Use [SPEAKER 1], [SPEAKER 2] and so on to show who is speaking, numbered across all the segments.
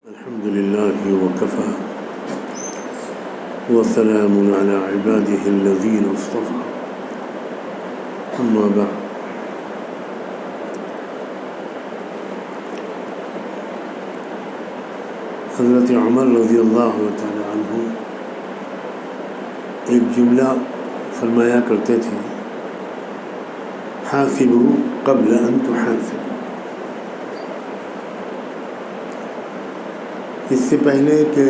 [SPEAKER 1] الحمد لله وكفى وسلام على عباده الذين اصطفى أما بعد حضرت عمر رضی اللہ تعالی عنہ ایک جملہ فرمایا کرتے تھے، حاسبوا قبل ان تحاسبوا، اس سے پہلے کہ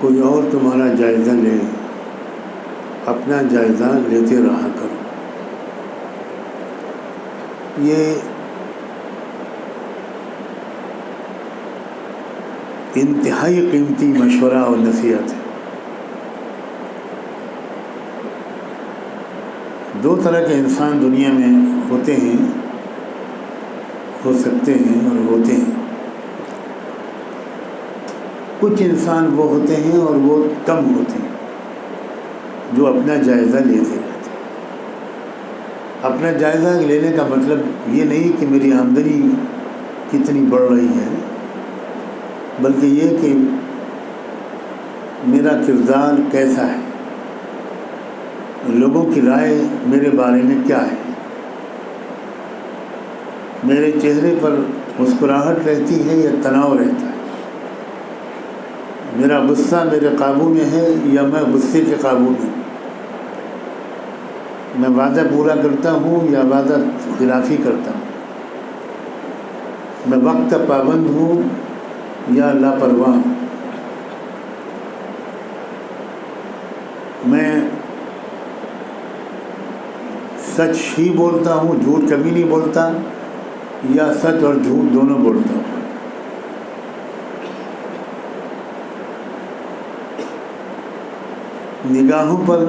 [SPEAKER 1] کوئی اور تمہارا جائزہ لے، اپنا جائزہ لیتے رہا کرو۔ یہ انتہائی قیمتی مشورہ اور نصیحت ہے۔ دو طرح کے انسان دنیا میں ہوتے ہیں، ہو سکتے ہیں اور ہوتے ہیں۔ کچھ انسان وہ ہوتے ہیں اور وہ کم ہوتے ہیں جو اپنا جائزہ لیتے رہتے ہیں۔ اپنا جائزہ لینے کا مطلب یہ نہیں کہ میری آمدنی کتنی بڑھ رہی ہے، بلکہ یہ کہ میرا کردار کیسا ہے، لوگوں کی رائے میرے بارے میں کیا ہے، میرے چہرے پر مسکراہٹ رہتی ہے یا تناؤ رہتا ہے، میرا غصہ میرے قابو میں ہے یا میں غصے کے قابو میں ہوں، میں وعدہ پورا کرتا ہوں یا وعدہ خلافی کرتا ہوں، میں وقت کا پابند ہوں یا لاپرواہ ہوں، میں سچ ہی بولتا ہوں، جھوٹ کبھی نہیں بولتا، یا سچ اور جھوٹ دونوں بولتا ہوں۔ نگاہوں پر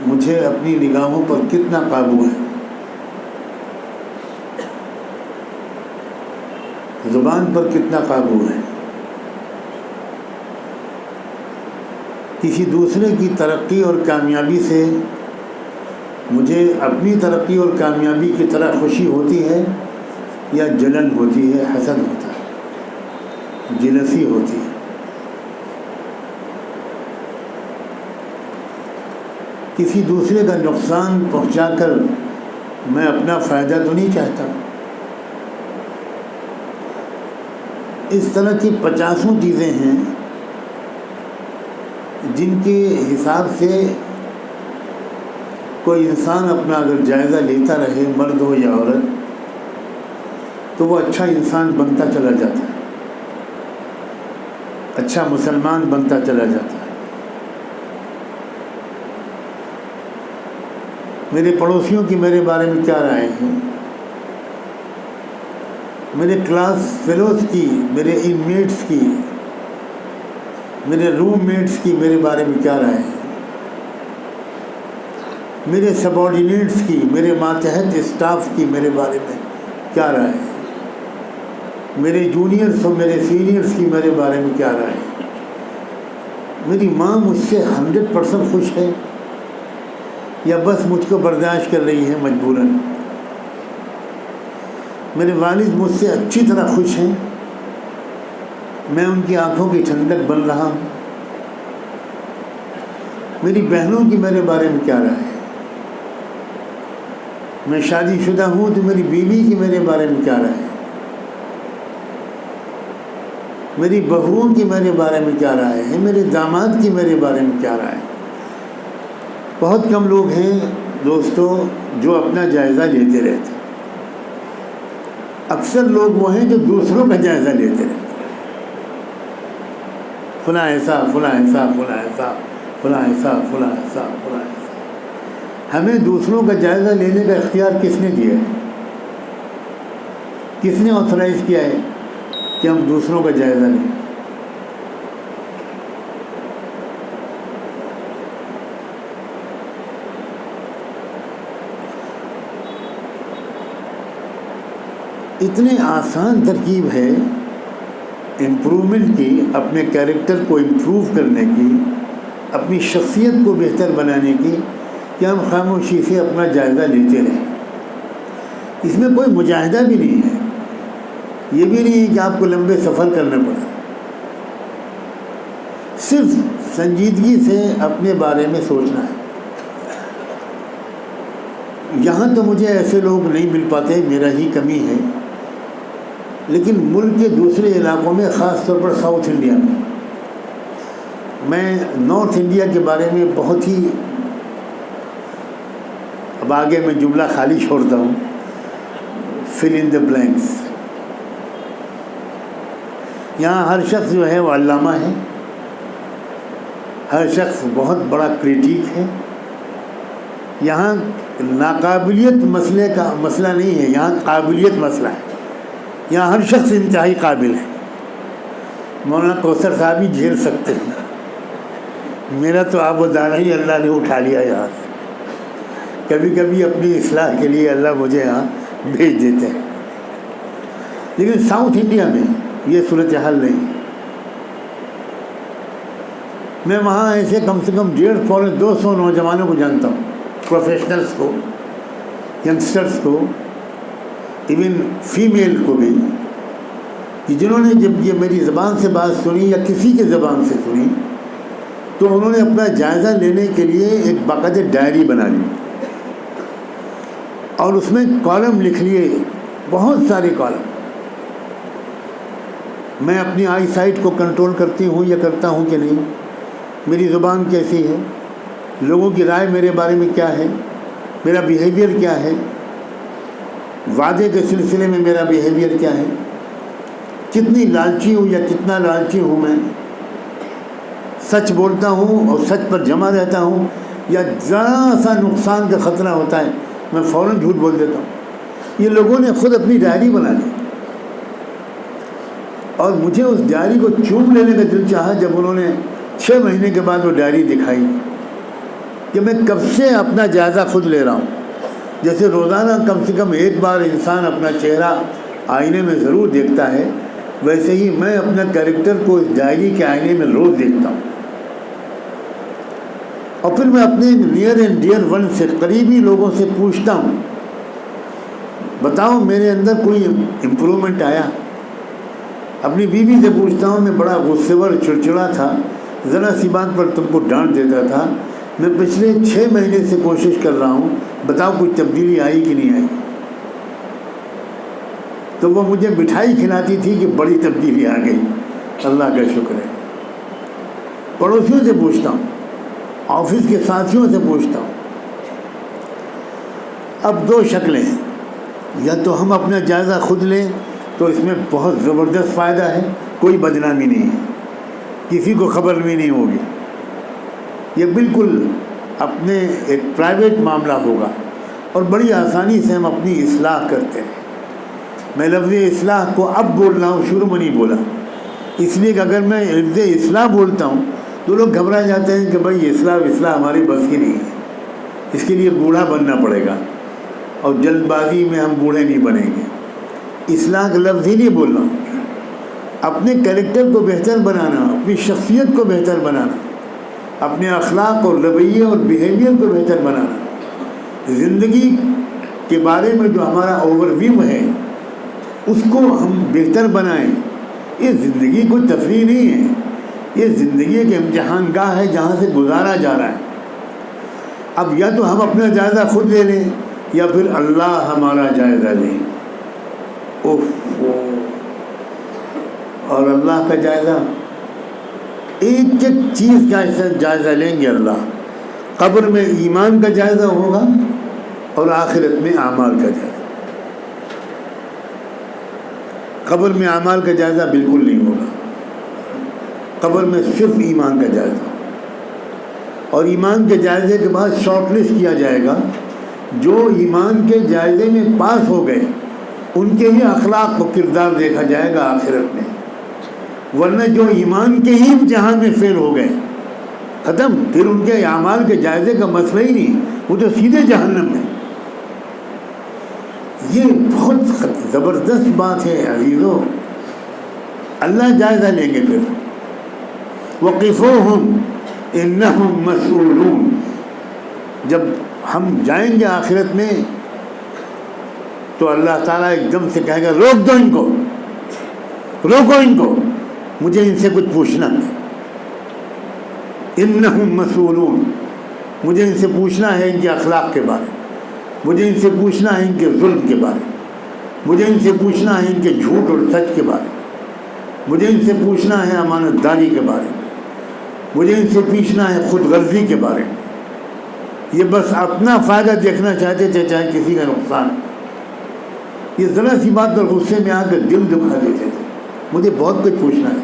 [SPEAKER 1] مجھے اپنی نگاہوں پر کتنا قابو ہے، زبان پر کتنا قابو ہے، کسی دوسرے کی ترقی اور کامیابی سے مجھے اپنی ترقی اور کامیابی کی طرح خوشی ہوتی ہے یا جلن ہوتی ہے، حسد ہوتا ہے، جلسی ہوتی ہے۔ کسی دوسرے کا نقصان پہنچا کر میں اپنا فائدہ تو نہیں چاہتا۔ اس طرح کی 50 چیزیں ہیں جن کے حساب سے کوئی انسان اپنا اگر جائزہ لیتا رہے، مرد ہو یا عورت، تو وہ اچھا انسان بنتا چلا جاتا ہے، اچھا مسلمان بنتا چلا جاتا ہے۔ میرے پڑوسیوں کی میرے بارے میں کیا رائے ہیں، میرے کلاس فیلوز کی، میرے ان میٹس کی، میرے روم میٹس کی میرے بارے میں کیا رائے ہے، میرے سبارڈینیٹس کی، میرے ماتحت اسٹاف کی میرے بارے میں کیا رائے ہے، میرے جونیئرس اور میرے سینئرس کی میرے بارے میں کیا رائے ہے، میری ماں مجھ سے 100% خوش ہے یا بس مجھ کو برداشت کر رہی ہے مجبوراً، میرے والد مجھ سے اچھی طرح خوش ہیں، میں ان کی آنکھوں کی ٹھنڈک بن رہا ہوں، میری بہنوں کی میرے بارے میں کیا رائے ہے، میں شادی شدہ ہوں تو میری بیوی کی میرے بارے میں کیا رائے ہے، میری بہوؤں کی میرے بارے میں کیا رائے ہے، میرے داماد کی میرے بارے میں کیا رائے ہے۔ بہت کم لوگ ہیں دوستو جو اپنا جائزہ لیتے رہتے، اکثر لوگ وہ ہیں جو دوسروں کا جائزہ لیتے رہتے، فلاں ایسا، فلاں ایسا، فلاں ایسا، فلاں ایسا، فلاں ایسا، فلاں ایسا۔ ہمیں دوسروں کا جائزہ لینے کا اختیار کس نے دیا ہے؟ کس نے آتھورائز کیا ہے کہ ہم دوسروں کا جائزہ لیں؟ اتنے آسان ترکیب ہے امپرومنٹ کی، اپنے کیریکٹر کو امپروو کرنے کی، اپنی شخصیت کو بہتر بنانے کی، کہ ہم خاموشی سے اپنا جائزہ لیتے رہیں۔ اس میں کوئی مجاہدہ بھی نہیں ہے، یہ بھی نہیں ہے کہ آپ کو لمبے سفر کرنے پڑے. صرف سنجیدگی سے اپنے بارے میں سوچنا ہے. یہاں تو مجھے ایسے لوگ نہیں مل پاتے، میرا ہی کمی ہے، لیکن ملک کے دوسرے علاقوں میں، خاص طور پر ساؤتھ انڈیا میں نارتھ انڈیا کے بارے میں بہت ہی، اب آگے میں جملہ خالی چھوڑتا ہوں، فل ان دا بلینکس. یہاں ہر شخص جو ہے وہ علامہ ہے، ہر شخص بہت بڑا کریٹیک ہے. یہاں ناقابلیت مسئلہ نہیں ہے، یہاں قابلیت مسئلہ ہے. یہاں ہر شخص انتہائی قابل ہے. مولانا کوثر صاحب ہی جھیل سکتے ہیں، میرا تو آب و دانہ ہی اللہ نے اٹھا لیا یہاں سے. کبھی کبھی اپنی اصلاح کے لیے اللہ مجھے یہاں بھیج دیتے ہیں، لیکن ساؤتھ انڈیا میں یہ صورتحال نہیں. میں وہاں ایسے کم سے کم 150-200 نوجوانوں کو جانتا ہوں، پروفیشنلز کو، ینگسٹرز کو، ایون فیمیل کو بھی، کہ جنہوں نے جب یہ میری زبان سے بات سنی یا کسی کے زبان سے سنی تو انہوں نے اپنا جائزہ لینے کے لیے ایک باقاعدہ ڈائری بنا لی اور اس میں کالم لکھ لیے، بہت سارے کالم. میں اپنی آئی سائٹ کو کنٹرول کرتی ہوں یا کرتا ہوں کہ نہیں، میری زبان کیسی ہے، لوگوں کی رائے میرے بارے میں کیا ہے، میرا بیہیویئر کیا ہے، وعدے کے سلسلے میں میرا بیہیویئر کیا ہے، کتنی لالچی ہوں یا کتنا لالچی ہوں میں، سچ بولتا ہوں اور سچ پر جمع رہتا ہوں، یا ذرا سا نقصان کا خطرہ ہوتا ہے میں فوراً جھوٹ بول دیتا ہوں. یہ لوگوں نے خود اپنی ڈائری بنا لی اور مجھے اس ڈائری کو چوم لینے کا دل چاہا جب انہوں نے 6 مہینے کے بعد وہ ڈائری دکھائی کہ میں کب سے اپنا جائزہ خود لے رہا ہوں. جیسے روزانہ کم سے کم ایک بار انسان اپنا چہرہ آئینے میں ضرور دیکھتا ہے، ویسے ہی میں اپنا کیریکٹر کو اس ڈائری کے آئینے میں روز دیکھتا ہوں. اور پھر میں اپنے نیئر اینڈ ڈیئر ون سے، قریبی لوگوں سے پوچھتا ہوں، بتاؤ میرے اندر کوئی امپرومنٹ آیا. اپنی بیوی سے پوچھتا ہوں، میں بڑا غصے ور چڑچڑا تھا، ذرا سی بات پر تم کو ڈانٹ دیتا تھا، میں پچھلے 6 مہینے سے کوشش کر رہا ہوں، بتاؤ کوئی تبدیلی آئی کہ نہیں آئی. تو وہ مجھے مٹھائی کھلاتی تھی کہ بڑی تبدیلی آ گئی، اللہ کا شکر ہے. پڑوسیوں سے پوچھتا ہوں، آفس کے ساتھیوں سے پوچھتا ہوں. اب 2 شکلیں ہیں، یا تو ہم اپنا جائزہ خود لیں تو اس میں بہت زبردست فائدہ ہے، کوئی بدنامی نہیں ہے، کسی کو خبر بھی نہیں ہوگی، یہ بالکل اپنے ایک پرائیویٹ معاملہ ہوگا اور بڑی آسانی سے ہم اپنی اصلاح کرتے ہیں. میں لفظ اصلاح کو اب بول رہا ہوں، شروع میں نہیں بولا، اس لیے کہ اگر میں لفظ اصلاح بولتا ہوں تو لوگ گھبرا جاتے ہیں کہ بھائی اصلاح ہماری بس کی نہیں ہے، اس کے لیے بوڑھا بننا پڑے گا اور جلد بازی میں ہم بوڑھے نہیں بنیں گے. اصلاح کا لفظ ہی نہیں بول رہا ہوں، اپنے کیریکٹر کو بہتر بنانا، اپنی شخصیت کو بہتر بنانا، اپنے اخلاق اور رویے اور بیہیویئر کو بہتر بنانا، زندگی کے بارے میں جو ہمارا اوور ویو ہے اس کو ہم بہتر بنائیں. یہ زندگی کوئی تفریح نہیں ہے، یہ زندگی ایک امتحان گاہ ہے جہاں سے گزارا جا رہا ہے. اب یا تو ہم اپنا جائزہ خود لے لیں یا پھر اللہ ہمارا جائزہ لیں. اور اللہ کا جائزہ، ایک ایک چیز کا جائزہ لیں گے. اللہ قبر میں ایمان کا جائزہ ہوگا اور آخرت میں اعمال کا جائزہ. قبر میں اعمال کا جائزہ بالکل نہیں ہوگا، قبر میں صرف ایمان کا جائزہ، اور ایمان کے جائزے کے بعد شارٹ لسٹ کیا جائے گا. جو ایمان کے جائزے میں پاس ہو گئے ان کے ہی اخلاق و کردار دیکھا جائے گا آخرت میں، ورنہ جو ایمان کے ہی امتحان میں فیل ہو گئے ختم، پھر ان کے اعمال کے جائزے کا مسئلہ ہی نہیں، وہ تو سیدھے جہنم میں. یہ بہت زبردست بات ہے عزیزو. اللہ جائزہ لیں گے پھر وقفوہم انہم مسئولون. جب ہم جائیں گے آخرت میں تو اللہ تعالیٰ ایک دم سے کہے گا روک دو ان کو، روکو ان کو، مجھے ان سے کچھ پوچھنا ہے. انہم مسئولون، مجھے ان سے پوچھنا ہے ان کے اخلاق کے بارے میں، مجھے ان سے پوچھنا ہے ان کے ظلم کے بارے میں، مجھے ان سے پوچھنا ہے ان کے جھوٹ اور سچ کے بارے میں، مجھے ان سے پوچھنا ہے امانت داری کے بارے میں، مجھے ان سے پوچھنا ہے خود غرضی کے بارے میں. یہ بس اپنا فائدہ دیکھنا چاہتے تھے، چاہے کسی کا نقصان. یہ ذرا سی بات پر غصے میں آ کر دل دکھا دیتے تھے. مجھے بہت کچھ پوچھنا ہے.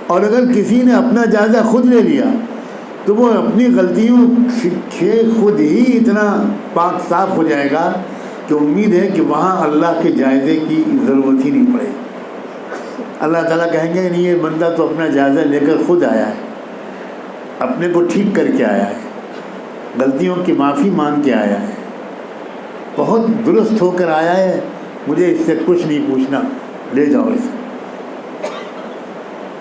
[SPEAKER 1] اور اگر کسی نے اپنا جائزہ خود لے لیا تو وہ اپنی غلطیوں سے خود ہی اتنا پاک صاف ہو جائے گا کہ امید ہے کہ وہاں اللہ کے جائزے کی ضرورت ہی نہیں پڑے. اللہ تعالیٰ کہیں گے نہیں، یہ بندہ تو اپنا جائزہ لے کر خود آیا ہے، اپنے کو ٹھیک کر کے آیا ہے، غلطیوں کی معافی مانگ کے آیا ہے، بہت درست ہو کر آیا ہے، مجھے اس سے کچھ نہیں پوچھنا، لے جاؤ اسے،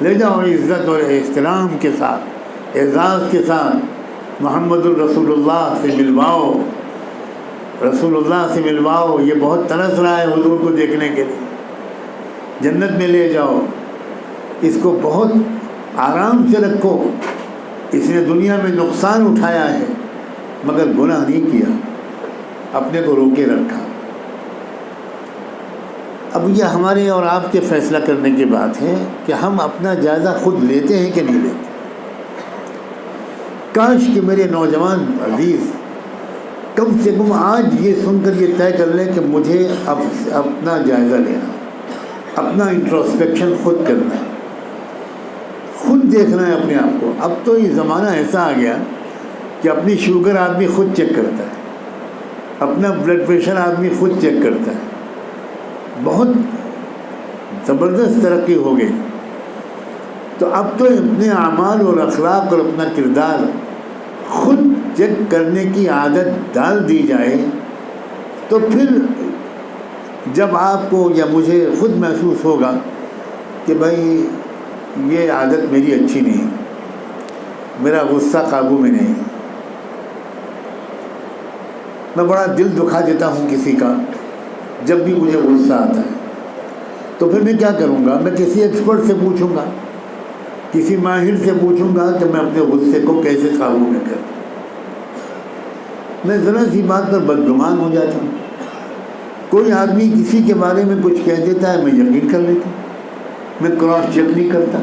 [SPEAKER 1] لے جاؤ عزت اور احترام کے ساتھ، اعزاز کے ساتھ محمد الرسول اللہ سے ملواؤ، رسول اللہ سے ملواؤ. یہ بہت ترس رہا ہے حضور کو دیکھنے کے لیے، جنت میں لے جاؤ، اس کو بہت آرام سے رکھو. اس نے دنیا میں نقصان اٹھایا ہے مگر گناہ نہیں کیا، اپنے کو روکے رکھا. اب یہ ہمارے اور آپ کے فیصلہ کرنے کی بات ہے کہ ہم اپنا جائزہ خود لیتے ہیں کہ نہیں لیتے. کاش کہ میرے نوجوان عزیز کم سے کم آج یہ سن کر یہ طے کر لیں کہ مجھے اب اپنا جائزہ لینا، اپنا انٹروسپیکشن خود کرنا ہے، خود دیکھنا ہے اپنے آپ کو. اب تو یہ زمانہ ایسا آ گیا کہ اپنی شوگر آدمی خود چیک کرتا ہے، اپنا بلڈ پریشر آدمی خود چیک کرتا ہے. بہت زبردست ترقی ہو گئی. تو اب تو اپنے اعمال اور اخلاق اور اپنا کردار خود چیک کرنے کی عادت ڈال دی جائے تو پھر جب آپ کو یا مجھے خود محسوس ہوگا کہ بھائی یہ عادت میری اچھی نہیں، میرا غصہ قابو میں نہیں، میں بڑا دل دکھا دیتا ہوں کسی کا جب بھی مجھے غصہ آتا ہے، تو پھر میں کیا کروں گا؟ میں کسی ایکسپرٹ سے پوچھوں گا، کسی ماہر سے پوچھوں گا کہ میں اپنے غصے کو کیسے قابو میں کروں. میں ذرا سی بات پر بدگمان ہو جاتا ہوں. کوئی آدمی کسی کے بارے میں کچھ کہہ دیتا ہے، میں یقین کر لیتا ہوں، میں کراس چیک نہیں کرتا،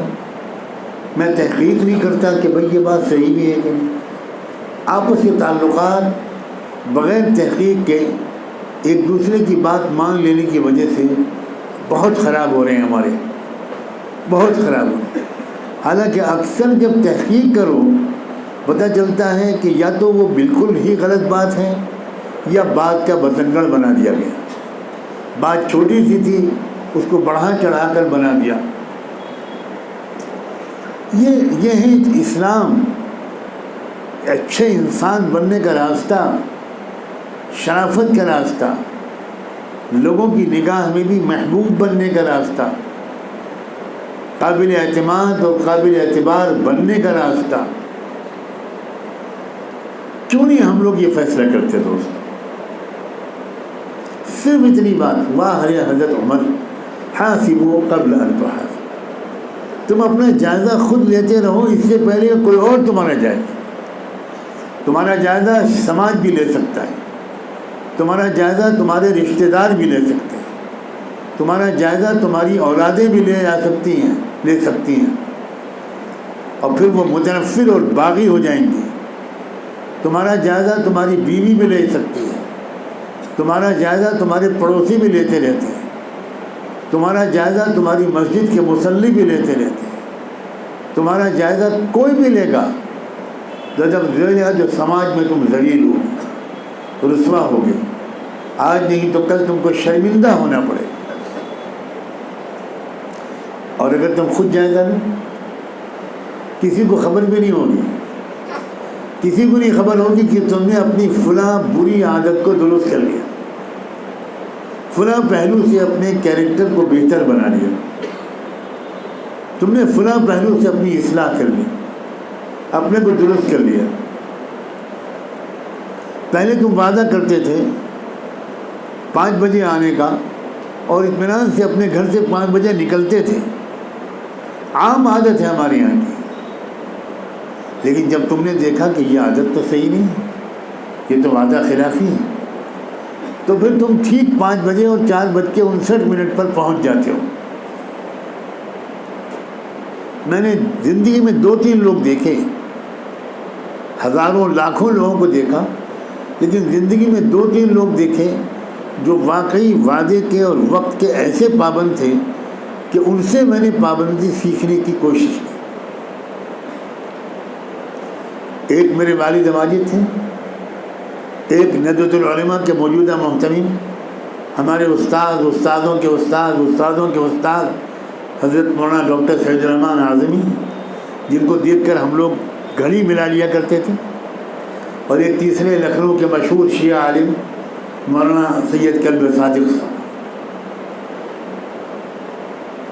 [SPEAKER 1] میں تحقیق نہیں کرتا کہ بھئی یہ بات صحیح بھی ہے کہ نہیں. آپس کے تعلقات بغیر تحقیق کے ایک دوسرے کی بات مان لینے کی وجہ سے بہت خراب ہو رہے ہیں، ہمارے بہت خراب ہو رہے ہیں. حالانکہ اکثر جب تحقیق کرو پتہ چلتا ہے کہ یا تو وہ بالکل ہی غلط بات ہے یا بات کا بتنگڑ بنا دیا گیا. بات چھوٹی سی تھی، اس کو بڑھا چڑھا کر بنا دیا. یہ ہے اسلام، اچھے انسان بننے کا راستہ، شرافت کا راستہ، لوگوں کی نگاہ میں بھی محبوب بننے کا راستہ، قابل اعتماد اور قابل اعتبار بننے کا راستہ. کیوں نہیں ہم لوگ یہ فیصلہ کرتے دوست؟ صرف اتنی بات، واہ حضرت عمر حاسبوا قبل ان تحاسبوا. تم اپنا جائزہ خود لیتے رہو، اس سے پہلے کوئی اور تمہارا جائزہ سماج بھی لے سکتا ہے، تمہارا جائزہ تمہارے رشتہ دار بھی لے سکتے ہیں، تمہارا جائزہ تمہاری اولادیں بھی لے سکتی ہیں اور پھر وہ متنفر اور باغی ہو جائیں گی. تمہارا جائزہ تمہاری بیوی بھی لے سکتی ہے، تمہارا جائزہ تمہارے پڑوسی بھی لیتے رہتے ہیں، تمہارا جائزہ تمہاری مسجد کے مصلی بھی لیتے رہتے ہیں، تمہارا جائزہ کوئی بھی لے گا. جو سماج میں تم ذلیل ہو، رسوا ہو گئے، آج نہیں تو کل تم کو شرمندہ ہونا پڑے. اور اگر تم خود جائزہ لو، کسی کو خبر بھی نہیں ہوگی، کسی کو نہیں خبر ہوگی کہ تم نے اپنی فلاں بری عادت کو درست کر لیا، فلاں پہلو سے اپنے کیریکٹر کو بہتر بنا لیا، تم نے فلاں پہلو سے اپنی اصلاح کر لی، اپنے کو درست کر لیا. پہلے تم وعدہ کرتے تھے 5 بجے آنے کا، اور اطمینان سے اپنے گھر سے 5 بجے نکلتے تھے. عام عادت ہے ہمارے یہاں کی. لیکن جب تم نے دیکھا کہ یہ عادت تو صحیح نہیں ہے, یہ تو وعدہ خلافی ہے, تو پھر تم ٹھیک 5 بجے اور 4:59 پر پہنچ جاتے ہو. میں نے زندگی میں 2-3 لوگ دیکھے, ہزاروں لاکھوں لوگوں کو دیکھا, لیکن زندگی میں 2-3 لوگ دیکھے جو واقعی وعدے کے اور وقت کے ایسے پابند تھے کہ ان سے میں نے پابندی سیکھنے کی کوشش کی. ایک میرے والد ماجد تھے, ایک ندوۃ العلماء کے موجودہ محتمم, ہمارے استادوں کے استاد حضرت مولانا ڈاکٹر سید الرحمان اعظمی, جن کو دیکھ کر ہم لوگ گھڑی ملا لیا کرتے تھے. اور ایک تیسرے لکھنؤ کے مشہور شیعہ عالم مولانا سید کلب صادق صاحب.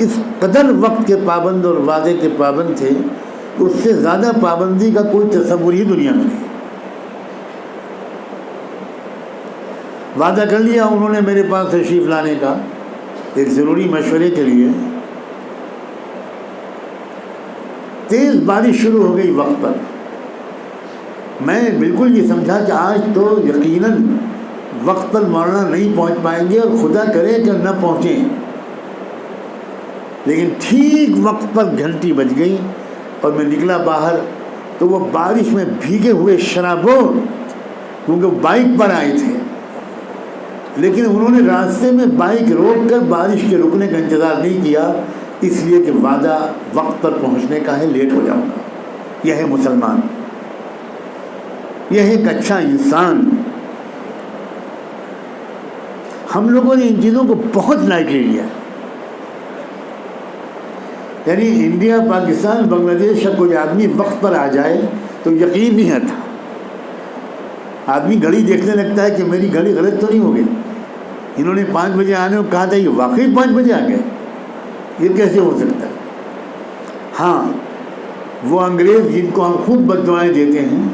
[SPEAKER 1] اس قدر وقت کے پابند اور وعدے کے پابند تھے, اس سے زیادہ پابندی کا کوئی تصور ہی دنیا میں نہیں. وعدہ کر لیا انہوں نے میرے پاس تشریف لانے کا ایک ضروری مشورے کے لیے. تیز بارش شروع ہو گئی وقت پر. میں بالکل یہ سمجھا کہ آج تو یقیناً وقت پر مولانا نہیں پہنچ پائیں گے, اور خدا کرے کہ نہ پہنچیں. لیکن ٹھیک وقت پر گھنٹی بج گئی اور میں نکلا باہر, تو وہ بارش میں بھیگے ہوئے شرابور, کیونکہ وہ بائک پر آئے تھے, لیکن انہوں نے راستے میں بائک روک کر بارش کے رکنے کا انتظار نہیں کیا, اس لیے کہ وعدہ وقت پر پہنچنے کا ہے, لیٹ ہو جاؤں گا. یہ ہے مسلمان, یہ ہے ایک اچھا انسان. ہم لوگوں نے ان چیزوں کو بہت لائٹلی لیا. یعنی انڈیا, پاکستان, بنگلہ دیش کا کوئی آدمی وقت پر آ جائے تو یقین نہیں آتا. آدمی گھڑی دیکھنے لگتا ہے کہ میری گھڑی غلط تو نہیں ہو گئی, انہوں نے 5 بجے آنے کو کہا تھا, یہ واقعی 5 بجے آ گئے, یہ کیسے ہو سکتا ہے. ہاں, وہ انگریز جن کو ہم خوب بد دعائیں دیتے ہیں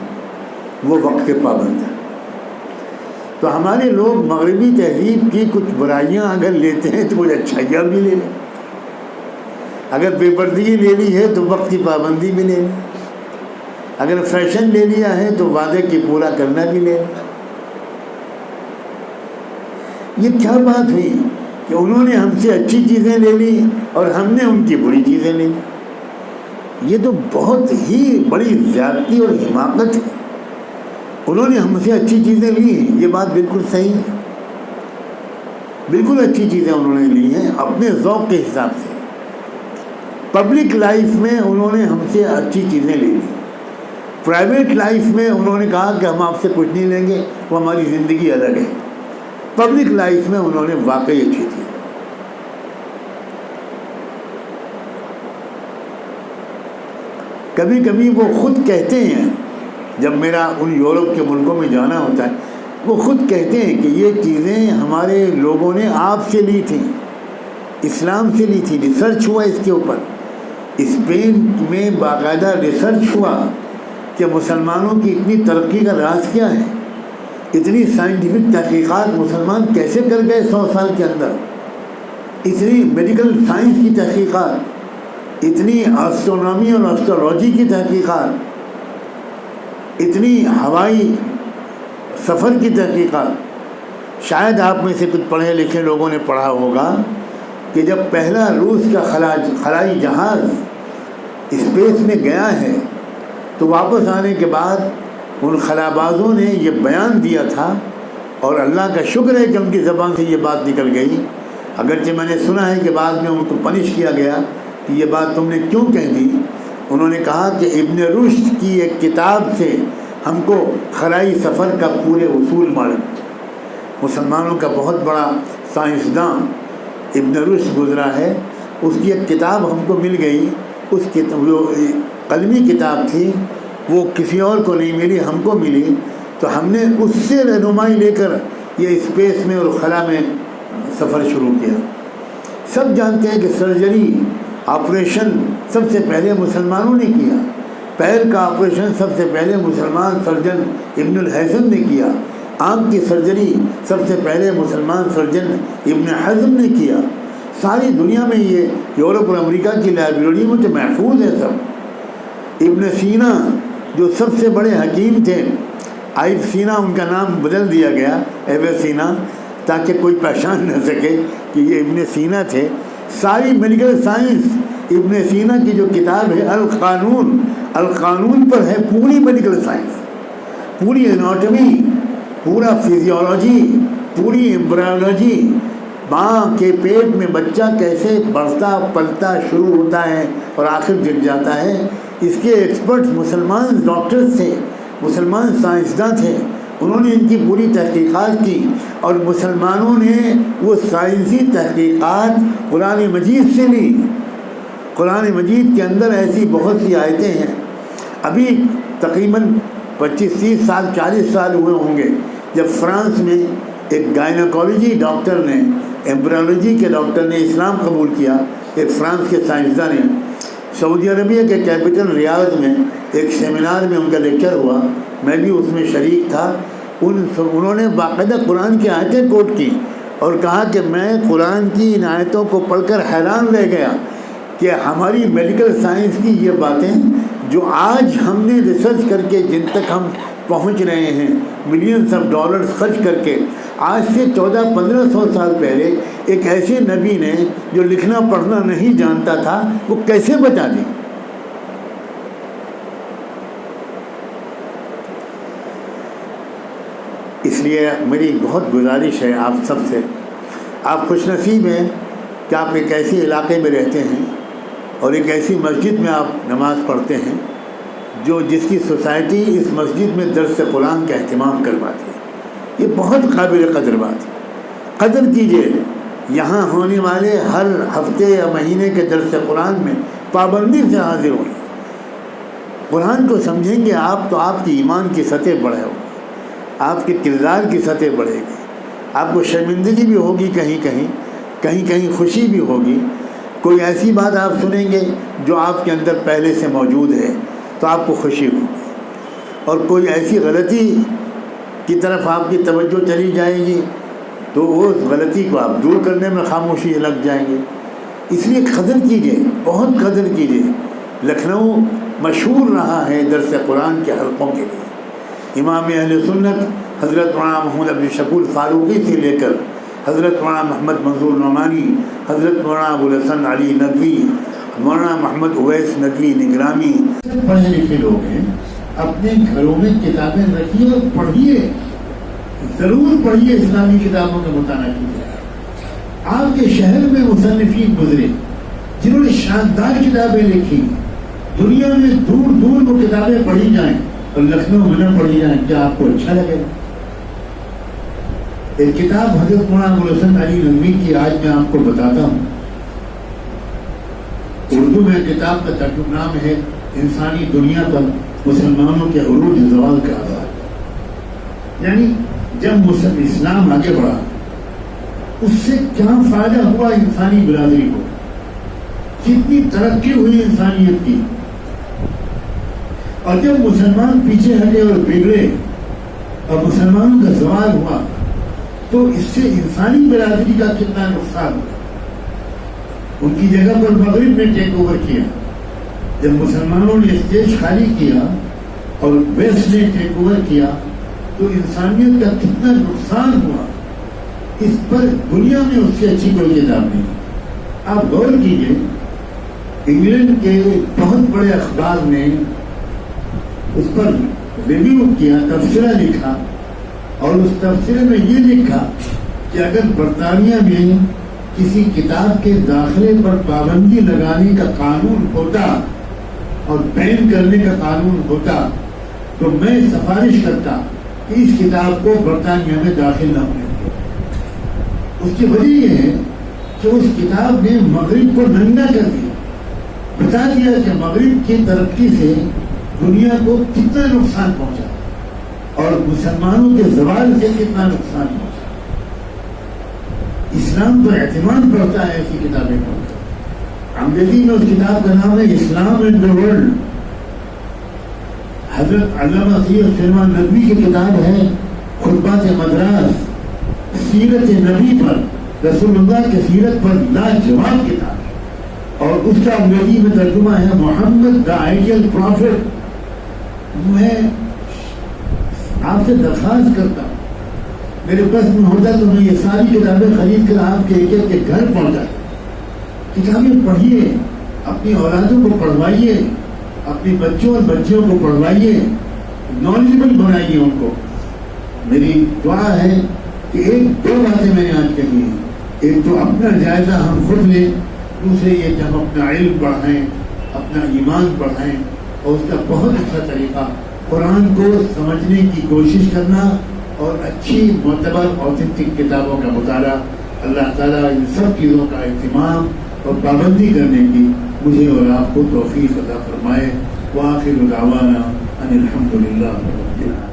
[SPEAKER 1] وہ وقت کے پابند ہیں. تو ہمارے لوگ مغربی تہذیب کی کچھ برائیاں اگر لیتے ہیں تو کچھ اچھائیاں بھی لے لیں. اگر بے پردگی لے لی ہے تو وقت کی پابندی بھی لے لیں. اگر فیشن لے لیا ہے تو وعدے کی پورا کرنا بھی لے لیں. یہ کیا بات ہوئی کہ انہوں نے ہم سے اچھی چیزیں لے لی اور ہم نے ان کی بری چیزیں لے لی. یہ تو بہت ہی بڑی زیادتی اور حماقت ہے. انہوں نے ہم سے اچھی چیزیں لی ہیں, یہ بات بالکل صحیح ہے, بالکل اچھی چیزیں انہوں نے لی ہیں اپنے ذوق کے حساب سے. پبلک لائف میں انہوں نے ہم سے اچھی چیزیں لے لی, پرائیویٹ لائف میں انہوں نے کہا کہ ہم آپ سے کچھ نہیں لیں گے, وہ ہماری زندگی الگ ہے. پبلک لائف میں انہوں نے واقعی اچھی تھی. کبھی کبھی وہ خود کہتے ہیں, جب میرا ان یورپ کے ملکوں میں جانا ہوتا ہے, وہ خود کہتے ہیں کہ یہ چیزیں ہمارے لوگوں نے آپ سے لی تھیں, اسلام سے لی تھی. ریسرچ ہوا اس کے اوپر, اسپین میں باقاعدہ ریسرچ ہوا کہ مسلمانوں کی اتنی ترقی کا راز کیا ہے. اتنی سائنٹیفک تحقیقات مسلمان کیسے کر گئے 100 سال کے اندر. اتنی میڈیکل سائنس کی تحقیقات, اتنی آسٹرونومی اور آسٹرولوجی کی تحقیقات, اتنی ہوائی سفر کی تحقیقات. شاید آپ میں سے کچھ پڑھے لکھے لوگوں نے پڑھا ہوگا کہ جب پہلا روس کا خلائی جہاز اسپیس میں گیا ہے تو واپس آنے کے بعد ان خلابازوں نے یہ بیان دیا تھا, اور اللہ کا شکر ہے کہ ان کی زبان سے یہ بات نکل گئی, اگرچہ میں نے سنا ہے کہ بعد میں ان کو پنش کیا گیا کہ یہ بات تم نے کیوں کہہ دی. انہوں نے کہا کہ ابن رشد کی ایک کتاب سے ہم کو خلائی سفر کا پورے اصول معلوم. مسلمانوں کا بہت بڑا سائنسداں ابن رشد گزرا ہے, اس کی ایک کتاب ہم کو مل گئی. اس جو قلمی کتاب تھی وہ کسی اور کو نہیں ملی, ہم کو ملی, تو ہم نے اس سے رہنمائی لے کر یہ اسپیس میں اور خلا میں سفر شروع کیا. سب جانتے ہیں کہ سرجری آپریشن سب سے پہلے مسلمانوں نے کیا. پیر کا آپریشن سب سے پہلے مسلمان سرجن ابن الحیثم نے کیا. آنکھ کی سرجری سب سے پہلے مسلمان سرجن ابن حزم نے کیا. ساری دنیا میں یہ یورپ اور امریکہ کی لائبریری میں تو محفوظ ہے سب. ابن سینا جو سب سے بڑے حکیم تھے، ابن سینا ان کا نام بدل دیا گیا ابن سینا تاکہ کوئی پہچان نہ سکے کہ یہ ابن سینا تھے. ساری میڈیکل سائنس ابن سینا کی جو کتاب ہے القانون، القانون پر ہے پوری میڈیکل سائنس، پوری اناٹمی، پورا فزیولوجی، پوری ایمبرایولوجی، ماں کے پیٹ میں بچہ کیسے بڑھتا پلتا شروع ہوتا ہے اور آخر گر جاتا ہے. اس کے ایکسپرٹس مسلمان ڈاکٹرز تھے، مسلمان سائنسداں تھے. انہوں نے ان کی پوری تحقیقات کی اور مسلمانوں نے وہ سائنسی تحقیقات قرآن مجید سے لی. قرآن مجید کے اندر ایسی بہت سی آیتیں ہیں. ابھی تقریباً 25-30 سال 40 سال ہوئے ہوں گے جب فرانس میں ایک گائنیکولوجی ڈاکٹر نے، ایمبرولوجی کے ڈاکٹر نے اسلام قبول کیا. ایک فرانس کے سائنسداں نے سعودی عربیہ کے کیپٹل ریاض میں ایک سیمینار میں ان کا لیکچر ہوا، میں بھی اس میں شریک تھا. انہوں نے باقاعدہ قرآن کی آیتیں کوٹ کی اور کہا کہ میں قرآن کی ان آیتوں کو پڑھ کر حیران رہ گیا کہ ہماری میڈیکل سائنس کی یہ باتیں جو آج ہم نے ریسرچ کر کے جن تک ہم پہنچ رہے ہیں ملینز آف ڈالرز خرچ کر کے، آج سے 1400-1500 سال پہلے ایک ایسے نبی نے جو لکھنا پڑھنا نہیں جانتا تھا وہ کیسے بتا دی. اس لیے میری بہت گزارش ہے آپ سب سے، آپ خوش نصیب ہیں کہ آپ ایک ایسے علاقے میں رہتے ہیں اور ایک ایسی مسجد میں آپ نماز پڑھتے ہیں جو جس کی سوسائٹی اس مسجد میں درس قرآن کا اہتمام کرواتی ہے. یہ بہت قابل قدر بات ہے. قدر کیجیے یہاں ہونے والے ہر ہفتے یا مہینے کے درس قرآن میں پابندی سے حاضر ہوئیں. قرآن کو سمجھیں گے آپ تو آپ کی ایمان کی سطح بڑھے ہوگی، آپ کے کردار کی سطح بڑھے گی، آپ کو شرمندگی بھی ہوگی، کہیں کہیں خوشی بھی ہوگی. کوئی ایسی بات آپ سنیں گے جو آپ کے اندر پہلے سے موجود ہے تو آپ کو خوشی ہوگی، اور کوئی ایسی غلطی کی طرف آپ کی توجہ چلی جائے گی تو اس غلطی کو آپ دور کرنے میں خاموشی لگ جائیں گے. اس لیے قدر کیجیے، بہت قدر کیجیے. لکھنؤ مشہور رہا ہے درس قرآن کے حلقوں کے لیے. امام اہل سنت حضرت مولانا محمود عبد الشکور فاروقی سے لے کر حضرت مولانا محمد منظور نعمانی، حضرت مولانا ابوالحسن علی ندوی، مولانا محمد اویس ندوی نگرامی، سب پڑھے لکھے لوگ ہیں. اپنے گھروں میں کتابیں رکھیے اور پڑھیے، ضرور پڑھیے، اسلامی کتابوں کا مطالعہ کیجیے. آپ کے شہر میں مصنفین گزرے جنہوں نے شاندار کتابیں لکھی، دنیا میں دور دور وہ کتابیں پڑھی جائیں اور لکھنؤ میں نہ پڑھی جائیں، کیا آپ کو اچھا لگے؟ ایک کتاب حضرت مولانا ابوالحسن علی ندوی کی آج میں آپ کو بتاتا ہوں. اردو میں کتاب کا ترجمہ نام ہے انسانی دنیا پر مسلمانوں کے عروج زوال کا آغاز. یعنی جب اسلام آگے بڑھا اس سے کیا فائدہ ہوا انسانی برادری کو، کتنی ترقی ہوئی انسانیت کی، اور جب مسلمان پیچھے ہٹے اور بگڑے اور مسلمانوں کا زوال ہوا تو اس سے انسانی برادری کا کتنا نقصان ہوا. ان کی جگہ پر مغرب نے ٹیک اوور کیا. جب مسلمانوں نے اسٹیج خالی کیا اور ویسٹ نے ٹیک اوور کیا تو انسانیت کا کتنا نقصان ہوا. اس پر دنیا میں اس سے اچھی کوئی کتاب نہیں. آپ غور کیجیے، انگلینڈ کے بہت بڑے اخبار نے اس پر ریویو کیا، تبصرہ لکھا، اور اس تبصرے میں یہ لکھا کہ اگر برطانیہ میں کسی کتاب کے داخلے پر پابندی لگانے کا قانون ہوتا اور بین کرنے کا قانون ہوتا تو میں سفارش کرتا کہ اس کتاب کو برطانیہ میں داخل نہ ہونے دیں. اس کی وجہ یہ ہے کہ اس کتاب نے مغرب کو ننگا کر دیا، بتا دیا کہ مغرب کی ترقی سے دنیا کو کتنا نقصان پہنچا اور مسلمانوں کے زوال سے کتنا نقصان پہنچا. اسلام پر اعتماد بڑھتا ہے ایسی کتابیں پڑھ کر. انگریزی میں اس کتاب کا نام ہے اسلام اینڈ دی ورلڈ. حضرت علامہ سید سلیمان ندوی کی کتاب ہے خطبات مدراس سیرت نبی پر، رسول اللہ کے سیرت پر لاجواب کتاب ہے، اور اس کا انگریزی میں ترجمہ ہے محمد دا آئیڈیل پروفٹ۔ میں آپ سے درخواست کرتا ہوں، میرے بس میں ہوتا تو میں یہ ساری کتابیں خرید کر آپ کے ایک ایک گھر پہنچاتا۔ کتابیں پڑھیے، اپنی اولادوں کو پڑھوائیے، اپنی بچوں اور بچیوں کو پڑھوائیے، نالجبل بنائیے ان کو۔ میری دعا ہے کہ ایک دو باتیں میں نے آج کہی ہیں، ایک تو اپنا جائزہ ہم خود لیں، دوسرے یہ کہ ہم اپنا علم بڑھائیں، اپنا ایمان بڑھائیں، اور اس کا بہت اچھا طریقہ قرآن کو سمجھنے کی کوشش کرنا اور اچھی معتبر اوتھینٹک کتابوں کا مطالعہ۔ اللہ تعالیٰ ان سب چیزوں کا اہتمام اور پابندی کرنے کی مجھے اور آپ کو توفیق عطا فرمائے۔ وآخر دعوانا ان الحمد للہ رب العالمین۔